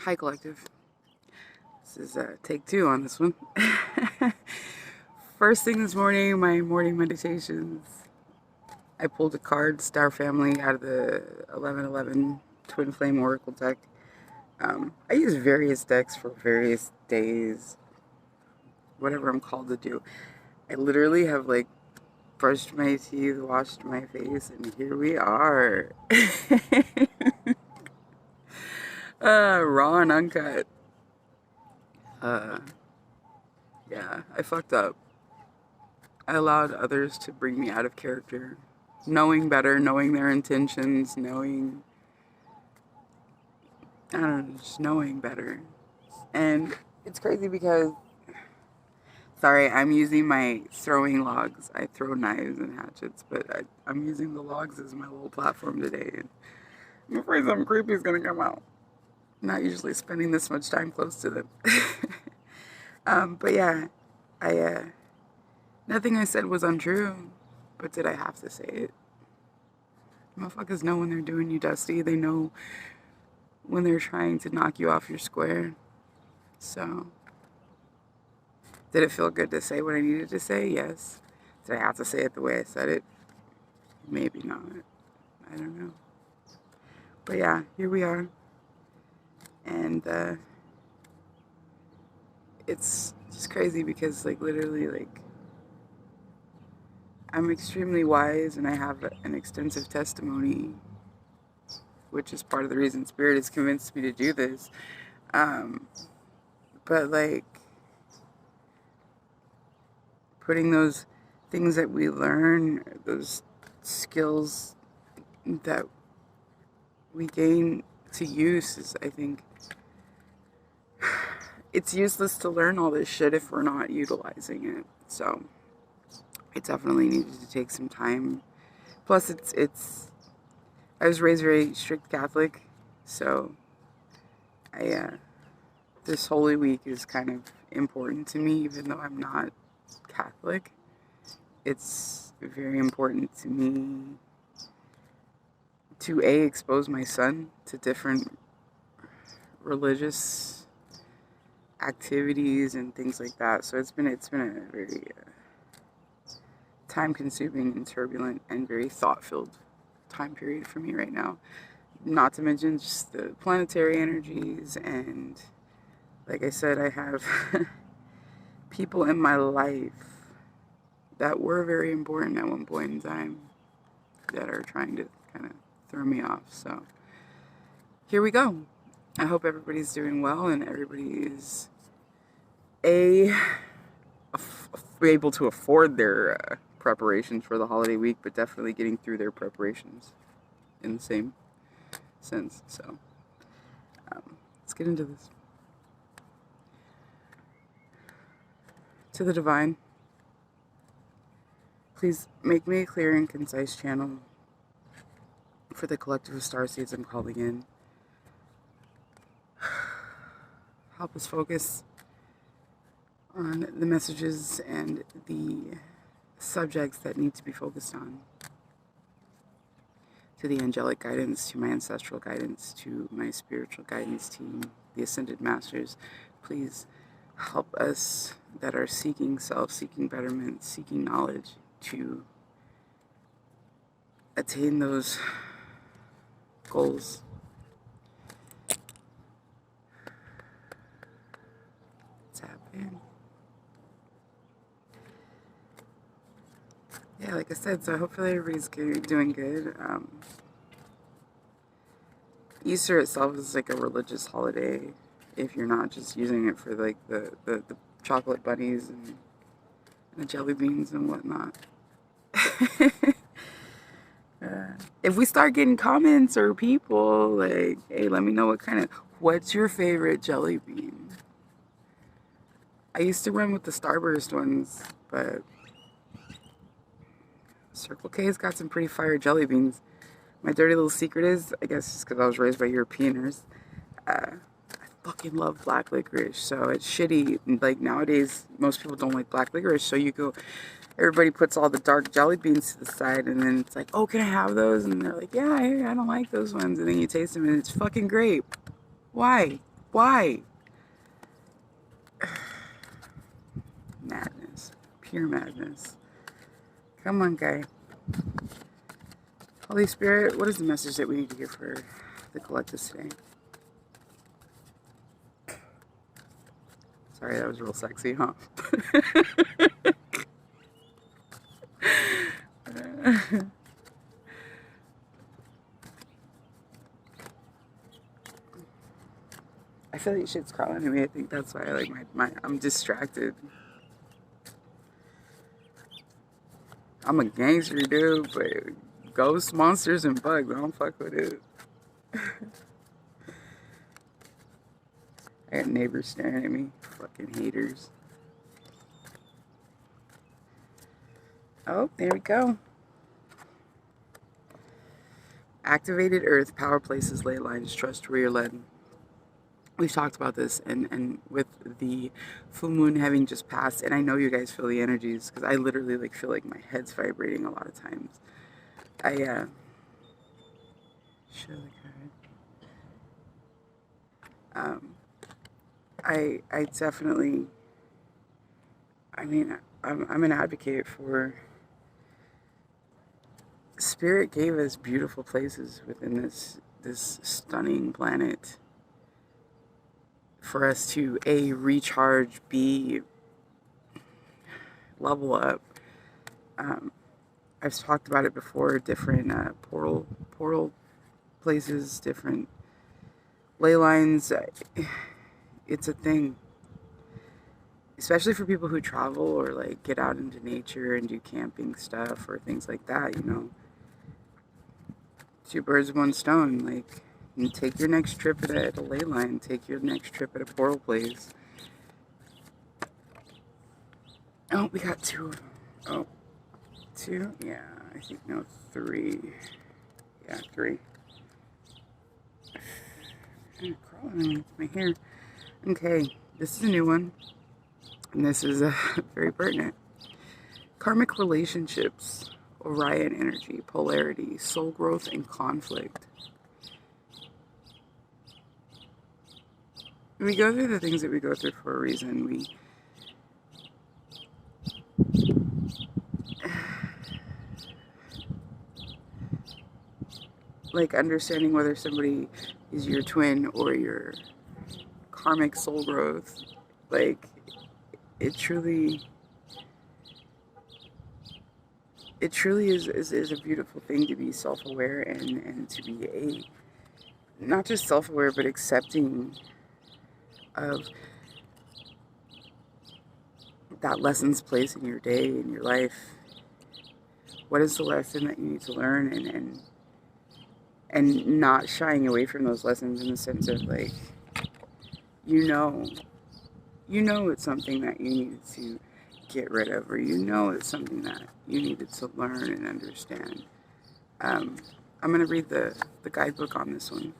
Hi, Collective. This is take 2 on this one. First thing this morning, my morning meditations. I pulled a card, Star Family, out of the 1111 Twin Flame Oracle deck. I use various decks for various days, whatever I'm called to do. I literally have like brushed my teeth, washed my face, and here we are. Raw and uncut. Uh, yeah, I fucked up. I allowed others to bring me out of character. Knowing better, knowing their intentions, knowing, I don't know, just knowing better. And it's crazy because, sorry, I'm using my throwing logs. I throw knives and hatchets, but I'm using the logs as my little platform today. And I'm afraid something creepy is going to come out. Not usually spending this much time close to them. But yeah, nothing I said was untrue, but did I have to say it? Motherfuckers know when they're doing you dusty. They know when they're trying to knock you off your square. So, did it feel good to say what I needed to say? Yes. Did I have to say it the way I said it? Maybe not. I don't know. But yeah, here we are. And it's just crazy because, like, literally, like, I'm extremely wise and I have an extensive testimony, which is part of the reason Spirit has convinced me to do this. But, like, putting those things that we learn, those skills that we gain to use is, I think, it's useless to learn all this shit if we're not utilizing it. So, it definitely needed to take some time. Plus, I was raised very strict Catholic, so this Holy Week is kind of important to me, even though I'm not Catholic. It's very important to me to expose my son to different religious activities and things like that. So it's been a very time-consuming and turbulent and very thought-filled time period for me right now. Not to mention just the planetary energies, and like I said, I have people in my life that were very important at one point in time that are trying to kind of throw me off. So here we go. I hope everybody's doing well and everybody is able to afford their preparations for the holiday week, but definitely getting through their preparations in the same sense. So let's get into this. To the divine, please make me a clear and concise channel for the collective of starseeds I'm calling in. Help us focus on the messages and the subjects that need to be focused on. To the angelic guidance, to my ancestral guidance, to my spiritual guidance team, the ascended masters, please help us that are seeking self, seeking betterment, seeking knowledge to attain those goals. What's happening? Yeah, like I said, so hopefully everybody's doing good. Easter itself is like a religious holiday if you're not just using it for like the chocolate bunnies and the jelly beans and whatnot. If we start getting comments or people like, hey, let me know what's your favorite jelly bean? I used to run with the Starburst ones, but Circle K's got some pretty fire jelly beans. My dirty little secret is, I guess it's because I was raised by Europeaners, I fucking love black licorice. So it's shitty. Like nowadays, most people don't like black licorice. So everybody puts all the dark jelly beans to the side, and then it's like, oh, can I have those? And they're like, yeah, I don't like those ones. And then you taste them, and it's fucking grape. Why? Why? Madness. Pure madness. Come on, guy. Holy Spirit, what is the message that we need to hear for the collective today? Sorry, that was real sexy, huh? I feel like shit's crawling to me. I think that's why I'm distracted. I'm a gangster dude, but ghosts, monsters, and bugs, I don't fuck with it. I got neighbors staring at me. Fucking haters. Oh, there we go. Activated Earth, power places, ley lines, trust where you're led. We've talked about this, and with the full moon having just passed, and I know you guys feel the energies, because I literally like feel like my head's vibrating a lot of times. I definitely, I mean, I'm an advocate for, Spirit gave us beautiful places within this stunning planet for us to A, recharge, B, level up. I've talked about it before, different portal places, different ley lines. It's a thing, especially for people who travel or like get out into nature and do camping stuff or things like that. You know, two birds with one stone. Like, you take your next trip at a ley line, take your next trip at a portal place. Oh, we got two. Oh, two? Yeah, I think, no, three. Yeah, three. I'm crawling with my hair. Okay, this is a new one, and this is very pertinent. Karmic relationships, Orion energy, polarity, soul growth, and conflict. We go through the things that we go through for a reason. We like understanding whether somebody is your twin or your karmic soul growth. Like, it truly is a beautiful thing to be self-aware and to be not just self-aware but accepting of that lesson's place in your day, in your life. What is the lesson that you need to learn, and not shying away from those lessons in the sense of like, you know it's something that you needed to get rid of, or it's something that you needed to learn and understand. I'm going to read the guidebook on this one.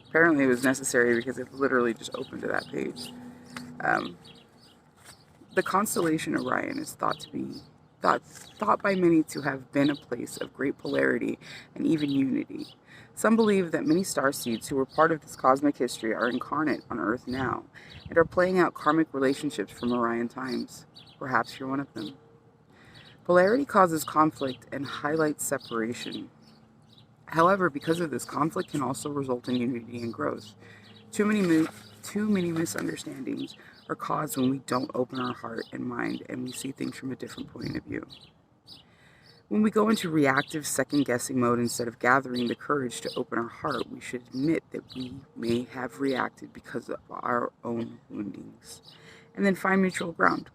Apparently it was necessary because it literally just opened to that page. The constellation Orion is thought by many to have been a place of great polarity and even unity. Some believe that many starseeds who were part of this cosmic history are incarnate on Earth now and are playing out karmic relationships from Orion times. Perhaps you're one of them. Polarity causes conflict and highlights separation. However, because of this, conflict can also result in unity and growth. Too many misunderstandings are caused when we don't open our heart and mind and we see things from a different point of view. When we go into reactive second-guessing mode instead of gathering the courage to open our heart, we should admit that we may have reacted because of our own woundings, and then find mutual ground.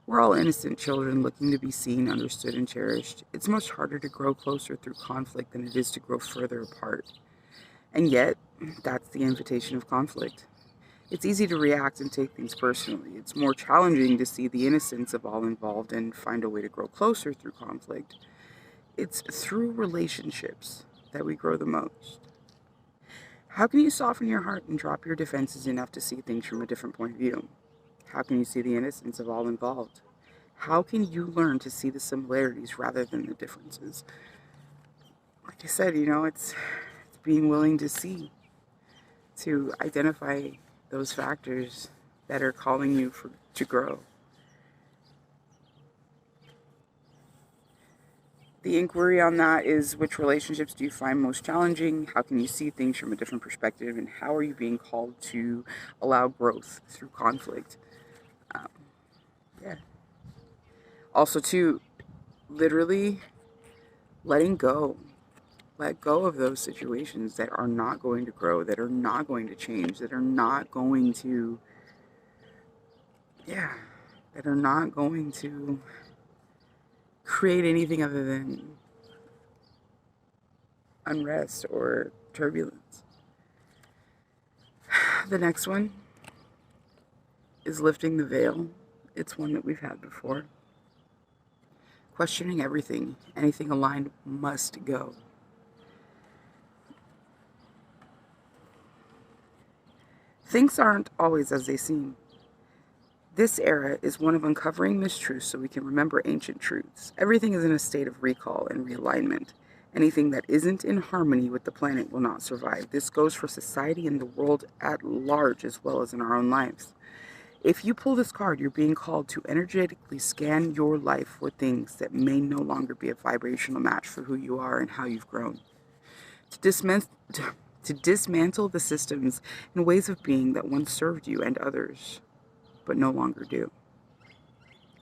We're all innocent children looking to be seen, understood, and cherished. It's much harder to grow closer through conflict than it is to grow further apart. And yet, that's the invitation of conflict. It's easy to react and take things personally. It's more challenging to see the innocence of all involved and find a way to grow closer through conflict. It's through relationships that we grow the most. How can you soften your heart and drop your defenses enough to see things from a different point of view? How can you see the innocence of all involved? How can you learn to see the similarities rather than the differences? Like I said, it's being willing to see. to identify those factors that are calling you to grow. The inquiry on that is, which relationships do you find most challenging? How can you see things from a different perspective? And how are you being called to allow growth through conflict? Um, yeah. Also, too, literally letting go. Let go of those situations that are not going to grow, that are not going to change, that are not going to, yeah, that are not going to create anything other than unrest or turbulence. The next one is lifting the veil. It's one that we've had before. Questioning everything. Anything aligned must go. Things aren't always as they seem. This era is one of uncovering mistruths so we can remember ancient truths. Everything is in a state of recall and realignment. Anything that isn't in harmony with the planet will not survive. This goes for society and the world at large, as well as in our own lives. If you pull this card, you're being called to energetically scan your life for things that may no longer be a vibrational match for who you are and how you've grown. To dismantle the systems and ways of being that once served you and others, but no longer do.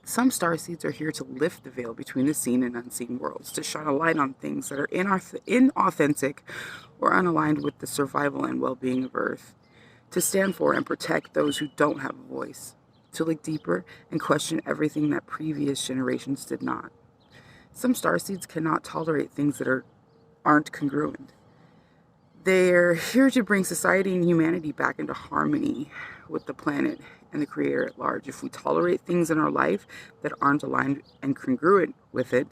Some starseeds are here to lift the veil between the seen and unseen worlds, to shine a light on things that are inauthentic or unaligned with the survival and well-being of Earth, to stand for and protect those who don't have a voice, to look deeper and question everything that previous generations did not. Some starseeds cannot tolerate things that aren't congruent. They're here to bring society and humanity back into harmony with the planet and the Creator at large. If we tolerate things in our life that aren't aligned and congruent with it,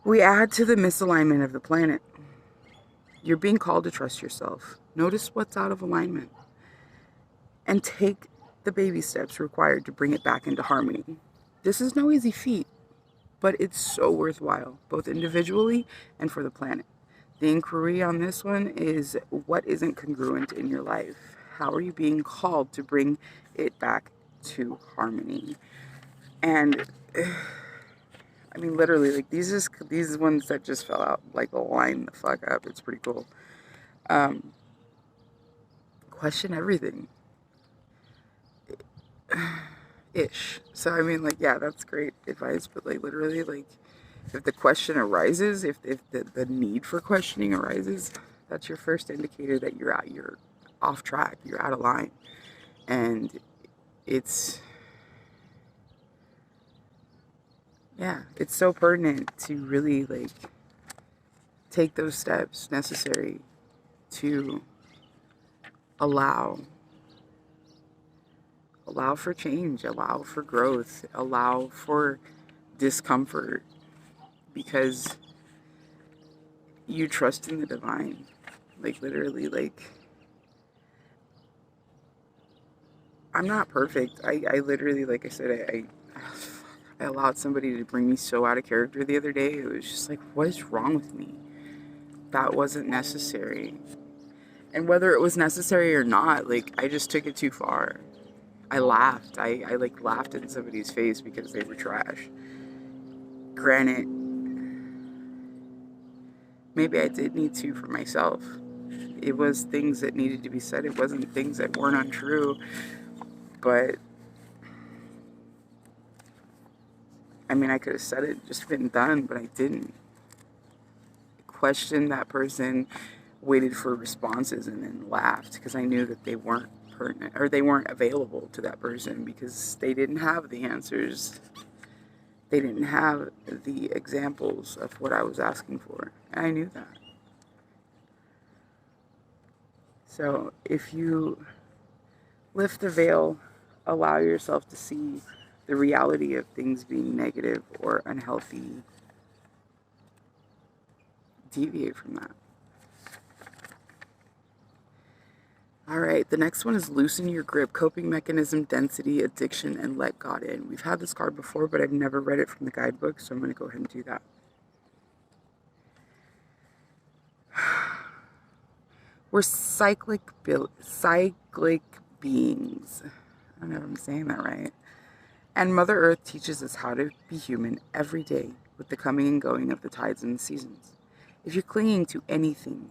we add to the misalignment of the planet. You're being called to trust yourself. Notice what's out of alignment and take the baby steps required to bring it back into harmony. This is no easy feat, but it's so worthwhile, both individually and for the planet. The inquiry on this one is, what isn't congruent in your life? How are you being called to bring it back to harmony? And I mean, literally, like these ones that just fell out, like line the fuck up. It's pretty cool. Question everything. Ish. So I mean, like, yeah, that's great advice, but like literally, like, if the question arises, if the need for questioning arises, that's your first indicator that you're off track, you're out of line. And it's so pertinent to really like take those steps necessary to allow for change, allow for growth, allow for discomfort, because you trust in the divine. Like literally, like, I'm not perfect. I literally, like I said, I allowed somebody to bring me so out of character the other day. It was just like, what is wrong with me? That wasn't necessary. And whether it was necessary or not, like, I just took it too far. I laughed. I like laughed in somebody's face because they were trash. Granted, maybe I did need to for myself. It was things that needed to be said. It wasn't things that weren't untrue. But I mean, I could have said it, just been done, but I didn't. Questioned that person, waited for responses, and then laughed because I knew that they weren't pertinent, or they weren't available to that person because they didn't have the answers. They didn't have the examples of what I was asking for. And I knew that. So if you lift the veil, allow yourself to see the reality of things being negative or unhealthy, deviate from that. All right, the next one is loosen your grip, coping mechanism, density, addiction, and let God in. We've had this card before, but I've never read it from the guidebook, so I'm going to go ahead and do that. We're cyclic beings. I don't know if I'm saying that right. And Mother Earth teaches us how to be human every day with the coming and going of the tides and the seasons. If you're clinging to anything,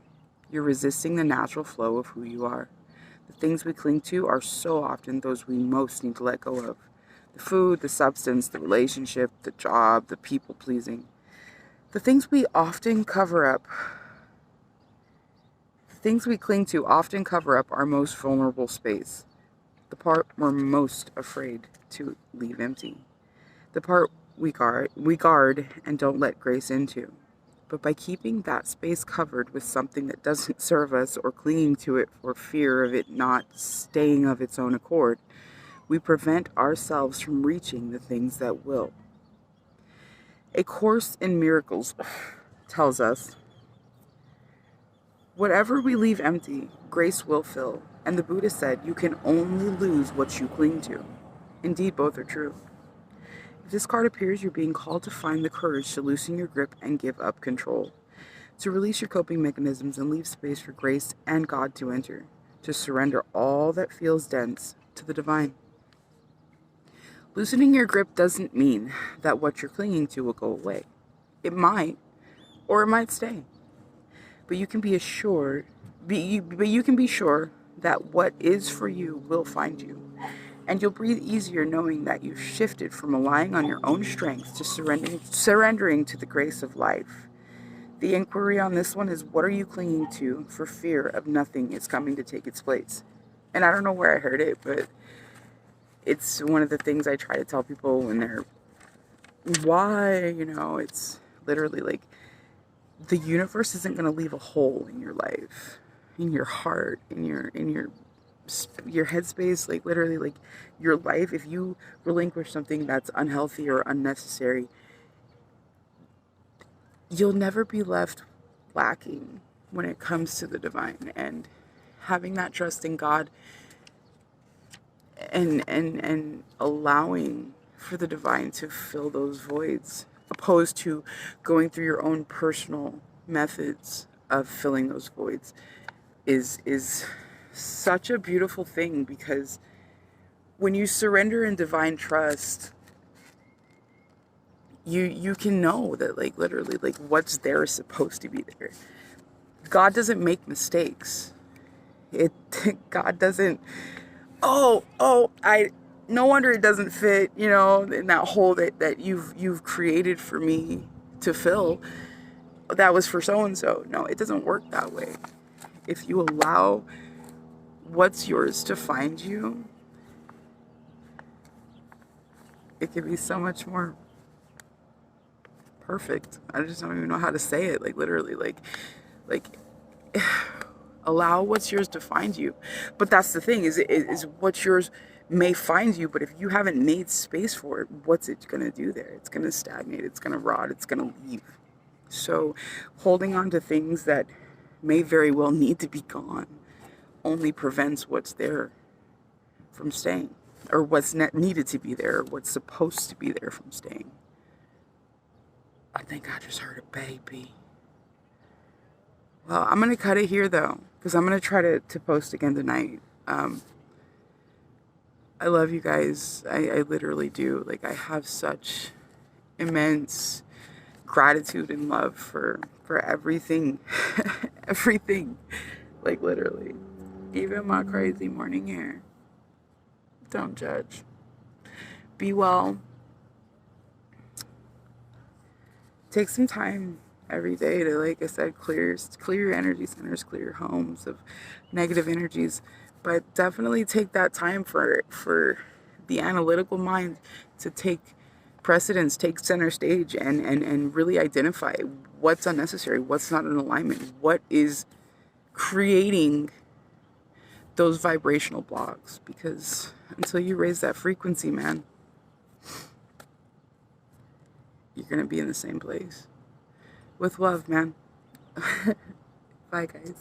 you're resisting the natural flow of who you are. The things we cling to are so often those we most need to let go of. The food, the substance, the relationship, the job, the people pleasing. The things we cling to often cover up our most vulnerable space. The part we're most afraid to leave empty. The part we guard and don't let grace into. But by keeping that space covered with something that doesn't serve us or clinging to it for fear of it not staying of its own accord, we prevent ourselves from reaching the things that will. A Course in Miracles tells us, whatever we leave empty, grace will fill. And the Buddha said, you can only lose what you cling to. Indeed, both are true. If this card appears, you're being called to find the courage to loosen your grip and give up control. To release your coping mechanisms and leave space for grace and God to enter. To surrender all that feels dense to the divine. Loosening your grip doesn't mean that what you're clinging to will go away. It might, or it might stay. But you can be assured, you can be sure that what is for you will find you. And you'll breathe easier knowing that you've shifted from relying on your own strength to surrendering to the grace of life. The inquiry on this one is, what are you clinging to for fear of nothing is coming to take its place? And I don't know where I heard it, but it's one of the things I try to tell people when they're, why, it's literally like, the universe isn't going to leave a hole in your life, in your heart, in your headspace, like literally like your life. If you relinquish something that's unhealthy or unnecessary, you'll never be left lacking when it comes to the divine. And having that trust in God and allowing for the divine to fill those voids, opposed to going through your own personal methods of filling those voids, is such a beautiful thing. Because when you surrender in divine trust, you can know that, like, literally, like, what's there is supposed to be there. God doesn't make mistakes. God doesn't, no wonder it doesn't fit, in that hole that you've created for me to fill. That was for so-and-so. No, it doesn't work that way. If you allow what's yours to find you, it can be so much more perfect. I just don't even know how to say it. Like, literally, like allow what's yours to find you. But that's the thing, is what's yours may find you, but if you haven't made space for it, what's it going to do there? It's going to stagnate, it's going to rot, it's going to leave. So holding on to things that may very well need to be gone only prevents what's there from staying, or what's needed to be there, or what's supposed to be there from staying. I think I just heard a baby. Well, I'm going to cut it here, though, because I'm going to try to post again tonight. I love you guys. I literally do. Like, I have such immense gratitude and love for everything. Everything. Like, literally. Even my crazy morning hair. Don't judge. Be well. Take some time every day to, like I said, clear your energy centers, clear your homes of negative energies. But definitely take that time for the analytical mind to take precedence, take center stage, and really identify what's unnecessary, what's not in alignment, what is creating those vibrational blocks. Because until you raise that frequency, man, you're going to be in the same place. With love, man. Bye, guys.